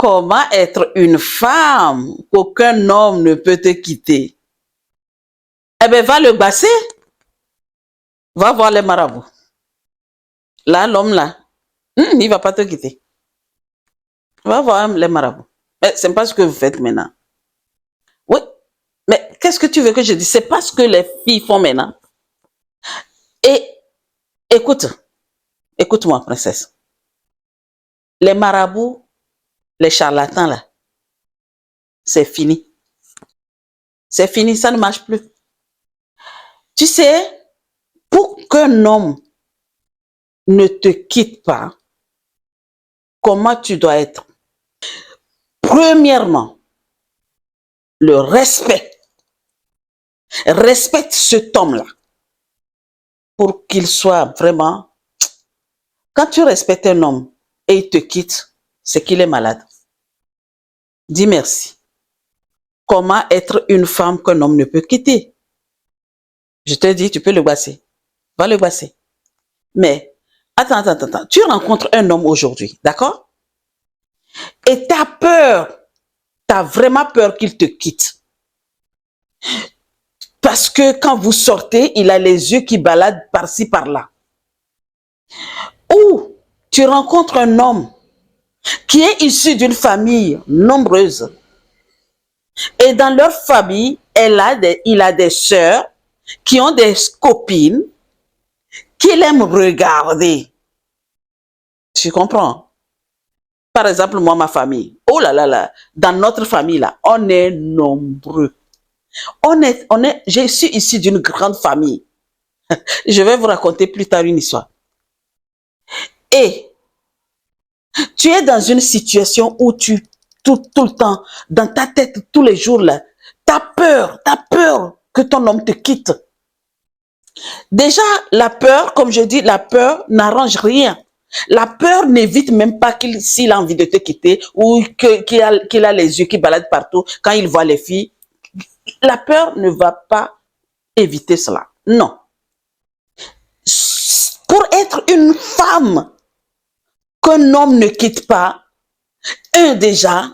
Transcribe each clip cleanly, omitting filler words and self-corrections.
Comment être une femme qu'aucun homme ne peut te quitter? Eh bien, va le basser. Va voir les marabouts. Là, l'homme là, il va pas te quitter. Va voir les marabouts. Mais c'est pas ce que vous faites maintenant. Oui, mais qu'est-ce que tu veux que je dise? C'est pas ce que les filles font maintenant. Et écoute-moi, princesse. Les marabouts, les charlatans là, c'est fini. C'est fini, ça ne marche plus. Tu sais, pour qu'un homme ne te quitte pas, comment tu dois être? Premièrement, le respect. Respecte cet homme-là pour qu'il soit vraiment... Quand tu respectes un homme et il te quitte, c'est qu'il est malade. Dis merci. Comment être une femme qu'un homme ne peut quitter? Je te dis, tu peux le basser. Va le basser. Mais, attends. Tu rencontres un homme aujourd'hui, d'accord? Et tu as peur. Tu as vraiment peur qu'il te quitte. Parce que quand vous sortez, il a les yeux qui baladent par-ci, par-là. Ou tu rencontres un homme qui est issu d'une famille nombreuse. Et dans leur famille, il a des sœurs qui ont des copines qu'il aime regarder. Tu comprends? Par exemple, moi, ma famille. Oh là là là. Dans notre famille, là, on est nombreux. Je suis issu d'une grande famille. Je vais vous raconter plus tard une histoire. Et tu es dans une situation où tout le temps, dans ta tête, tous les jours, là, t'as peur que ton homme te quitte. Déjà, la peur, comme je dis, la peur n'arrange rien. La peur n'évite même pas s'il a envie de te quitter ou qu'il a les yeux qui baladent partout quand il voit les filles. La peur ne va pas éviter cela. Non. Pour être une femme qu'un homme ne quitte pas, déjà,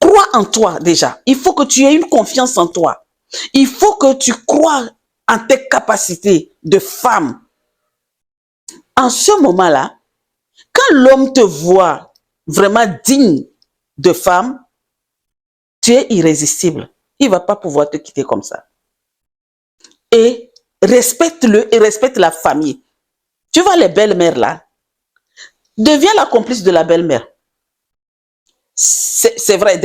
crois en toi déjà. Il faut que tu aies une confiance en toi. Il faut que tu crois en tes capacités de femme. En ce moment-là, quand l'homme te voit vraiment digne de femme, tu es irrésistible. Il ne va pas pouvoir te quitter comme ça. Et respecte-le et respecte la famille. Tu vois les belles-mères là, deviens la complice de la belle-mère. C'est vrai,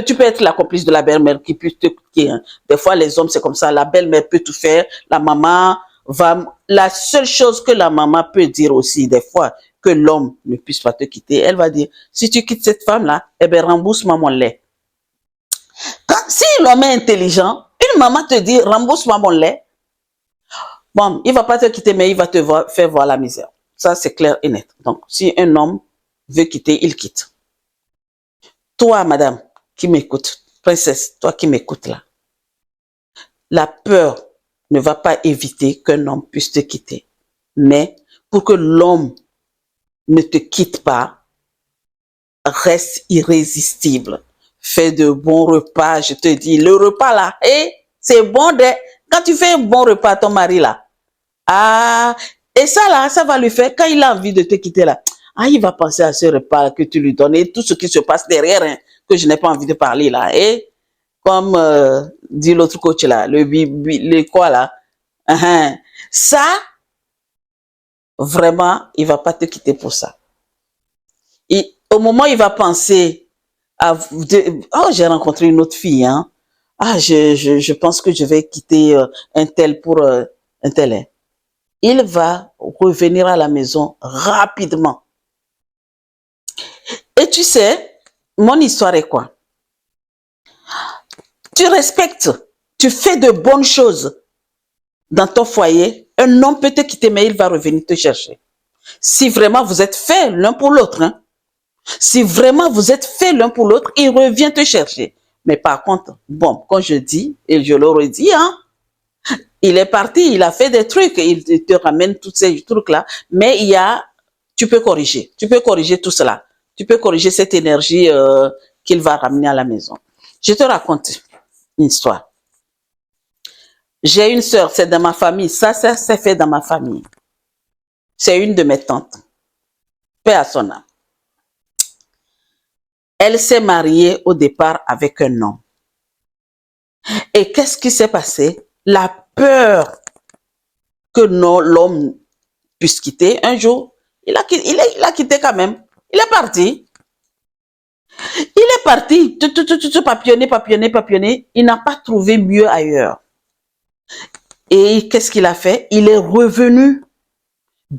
tu peux être la complice de la belle-mère qui peut te quitter. Hein. Des fois, les hommes, c'est comme ça. La belle-mère peut tout faire. La maman va... La seule chose que la maman peut dire aussi, des fois, que l'homme ne puisse pas te quitter, elle va dire, si tu quittes cette femme-là, eh bien, rembourse-moi mon lait. Si l'homme est intelligent, une maman te dit, rembourse-moi mon lait, bon, il ne va pas te quitter, mais il va te faire voir la misère. Ça, c'est clair et net. Donc, si un homme veut quitter, il quitte. Toi, madame, qui m'écoute, princesse, toi qui m'écoutes là, la peur ne va pas éviter qu'un homme puisse te quitter. Mais pour que l'homme ne te quitte pas, reste irrésistible. Fais de bons repas, je te dis. Le repas là, c'est bon. Quand tu fais un bon repas à ton mari là, et ça là, ça va lui faire, quand il a envie de te quitter là, il va penser à ce repas que tu lui donnes et tout ce qui se passe derrière, hein, que je n'ai pas envie de parler là. Et comme dit l'autre coach là, le quoi là, ça, vraiment, il va pas te quitter pour ça. Et au moment où il va penser j'ai rencontré une autre fille, hein. Je pense que je vais quitter un tel pour un tel. Hein. Il va revenir à la maison rapidement. Et tu sais, mon histoire est quoi? Tu respectes, tu fais de bonnes choses dans ton foyer, un homme peut te quitter, mais il va revenir te chercher. Si vraiment vous êtes faits l'un pour l'autre, hein, si vraiment vous êtes faits l'un pour l'autre, il revient te chercher. Mais par contre, bon, quand je dis, et je le redis, hein, il est parti, il a fait des trucs, il te ramène tous ces trucs-là, mais tu peux corriger tout cela. tu peux corriger cette énergie qu'il va ramener à la maison. Je te raconte une histoire. J'ai une sœur, c'est dans ma famille. Ça c'est fait dans ma famille. C'est une de mes tantes. Paix à son âme. Elle s'est mariée au départ avec un homme. Et qu'est-ce qui s'est passé? La peur que l'homme puisse quitter, un jour, il a quitté quand même. Il est parti. Il est parti, papillonner. Il n'a pas trouvé mieux ailleurs. Et qu'est-ce qu'il a fait? Il est revenu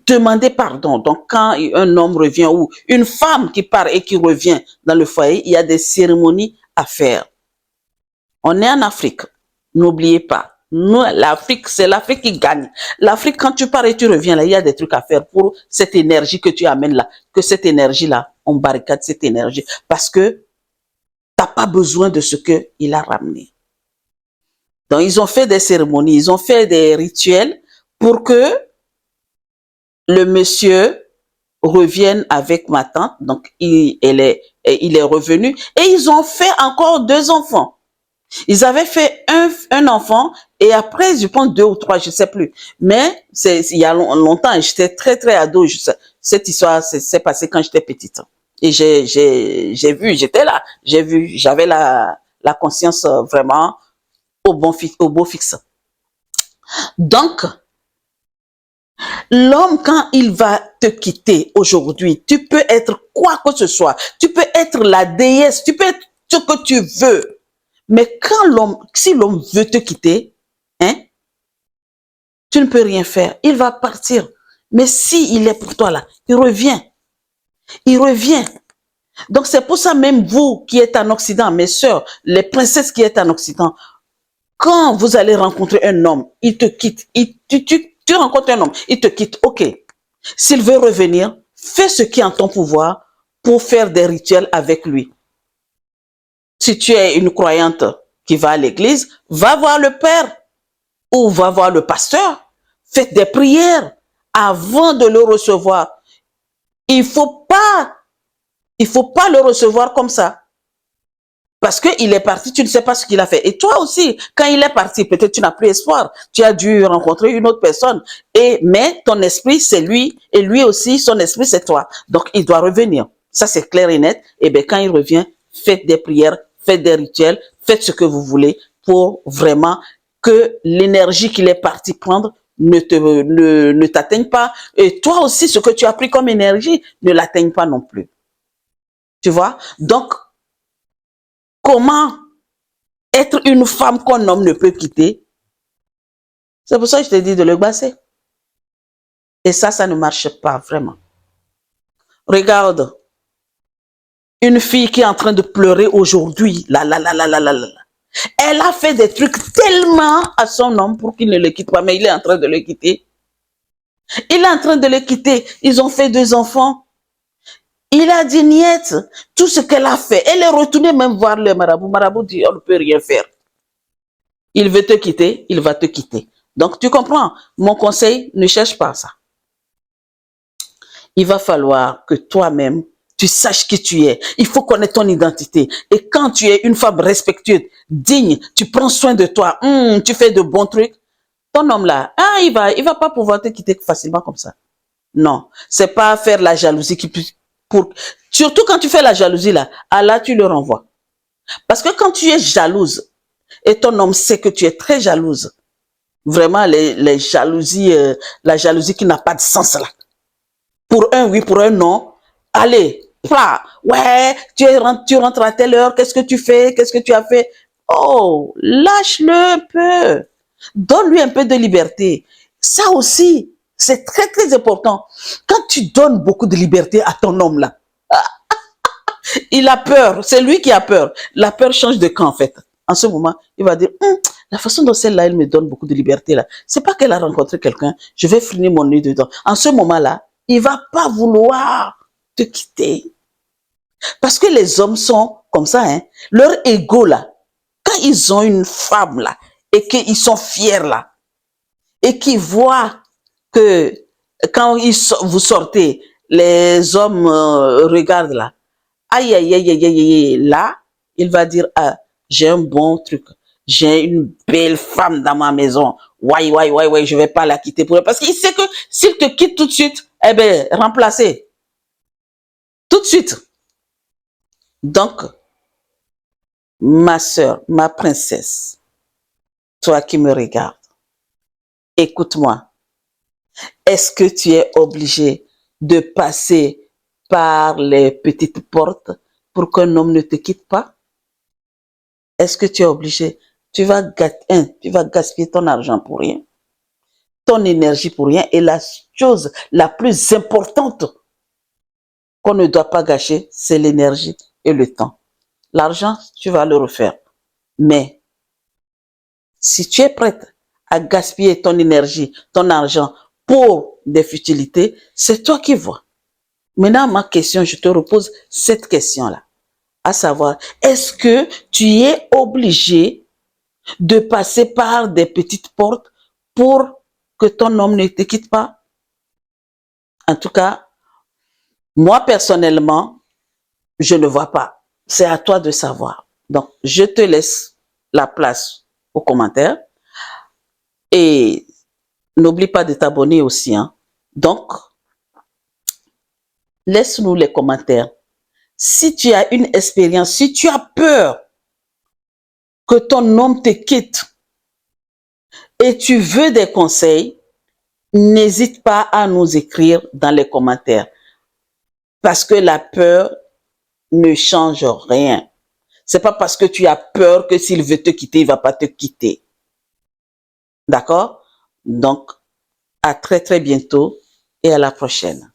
demander pardon. Donc, quand un homme revient ou une femme qui part et qui revient dans le foyer, il y a des cérémonies à faire. On est en Afrique. N'oubliez pas. Nous, l'Afrique, c'est l'Afrique qui gagne. L'Afrique, quand tu pars et tu reviens là, il y a des trucs à faire pour cette énergie que tu amènes là. Que cette énergie-là, on barricade cette énergie. Parce que t'as pas besoin de ce qu'il a ramené. Donc, ils ont fait des cérémonies, ils ont fait des rituels pour que le monsieur revienne avec ma tante. Donc, il est revenu. Et ils ont fait encore 2 enfants. Ils avaient fait un enfant et après, je pense 2 ou 3, je sais plus. Mais il y a longtemps, j'étais très, très ado. Cette histoire s'est passée quand j'étais petite. Et j'ai vu, j'étais là. J'ai vu, j'avais la conscience vraiment au beau fixe. Donc, l'homme, quand il va te quitter aujourd'hui, tu peux être quoi que ce soit. Tu peux être la déesse, tu peux être ce que tu veux. Mais quand si l'homme veut te quitter, hein, tu ne peux rien faire. Il va partir. Mais si il est pour toi là, il revient. Il revient. Donc c'est pour ça même vous qui êtes en Occident, mes sœurs, les princesses qui êtes en Occident, quand vous allez rencontrer un homme, il te quitte. Tu rencontres un homme, il te quitte. Ok. S'il veut revenir, fais ce qui est en ton pouvoir pour faire des rituels avec lui. Si tu es une croyante qui va à l'église, va voir le père ou va voir le pasteur. Faites des prières avant de le recevoir. Il faut pas le recevoir comme ça. Parce qu'il est parti, tu ne sais pas ce qu'il a fait. Et toi aussi, quand il est parti, peut-être tu n'as plus espoir. Tu as dû rencontrer une autre personne. Mais ton esprit, c'est lui. Et lui aussi, son esprit, c'est toi. Donc, il doit revenir. Ça, c'est clair et net. Et bien, quand il revient, faites des prières, faites des rituels, faites ce que vous voulez pour vraiment que l'énergie qu'il est parti prendre ne t'atteigne pas. Et toi aussi, ce que tu as pris comme énergie ne l'atteigne pas non plus. Tu vois? Donc, comment être une femme qu'un homme ne peut quitter? C'est pour ça que je te dis de le basser. Et ça ne marche pas vraiment. Regarde, une fille qui est en train de pleurer aujourd'hui, elle a fait des trucs tellement à son homme pour qu'il ne le quitte pas, mais il est en train de le quitter. Il est en train de le quitter. Ils ont fait 2 enfants. Il a dit, niette, tout ce qu'elle a fait. Elle est retournée même voir le marabout. Marabout dit, on ne peut rien faire. Il veut te quitter, il va te quitter. Donc, tu comprends? Mon conseil, ne cherche pas ça. Il va falloir que toi-même, tu saches qui tu es. Il faut connaître ton identité. Et quand tu es une femme respectueuse, digne, tu prends soin de toi, tu fais de bons trucs, ton homme là, il va pas pouvoir te quitter facilement comme ça. Non, c'est pas faire la jalousie surtout quand tu fais la jalousie là, Allah tu le renvoies. Parce que quand tu es jalouse et ton homme sait que tu es très jalouse, vraiment les jalousies, la jalousie qui n'a pas de sens là. Pour un oui, pour un non, allez, ouais, tu rentres à telle heure, qu'est-ce que tu fais, qu'est-ce que tu as fait? Oh, lâche-le un peu. Donne-lui un peu de liberté. Ça aussi, c'est très, très important. Quand tu donnes beaucoup de liberté à ton homme là, il a peur. C'est lui qui a peur. La peur change de camp en fait. En ce moment, il va dire, la façon dont celle-là, elle me donne beaucoup de liberté là, c'est pas qu'elle a rencontré quelqu'un, je vais finir mon nez dedans. En ce moment-là, il va pas vouloir te quitter. Parce que les hommes sont comme ça, hein. Leur ego là, quand ils ont une femme là, et qu'ils sont fiers là, et qu'ils voient que quand vous sortez, les hommes regardent là, Aïe, aïe, aïe, aïe, aïe, aïe. Là, il va dire, ah, j'ai un bon truc. J'ai une belle femme dans ma maison. Ouais, ouais, ouais, ouais, je vais pas la quitter pour elle. Parce qu'il sait que s'il te quitte tout de suite, eh ben, remplacer. Tout de suite. Donc, ma sœur, ma princesse, toi qui me regardes, écoute-moi. Est-ce que tu es obligé de passer par les petites portes pour qu'un homme ne te quitte pas? Est-ce que tu es obligé? Tu vas gaspiller ton argent pour rien, ton énergie pour rien. Et la chose la plus importante qu'on ne doit pas gâcher, c'est l'énergie et le temps. L'argent, tu vas le refaire. Mais si tu es prête à gaspiller ton énergie, ton argent pour des futilités, c'est toi qui vois. Maintenant, ma question, je te repose cette question-là, à savoir, est-ce que tu es obligé de passer par des petites portes pour que ton homme ne te quitte pas? En tout cas, moi personnellement, je ne vois pas. C'est à toi de savoir. Donc, je te laisse la place aux commentaires et n'oublie pas de t'abonner aussi, hein. Donc, laisse-nous les commentaires. Si tu as une expérience, si tu as peur que ton homme te quitte et tu veux des conseils, n'hésite pas à nous écrire dans les commentaires. Parce que la peur ne change rien. C'est pas parce que tu as peur que s'il veut te quitter, il va pas te quitter. D'accord? Donc, à très très bientôt et à la prochaine.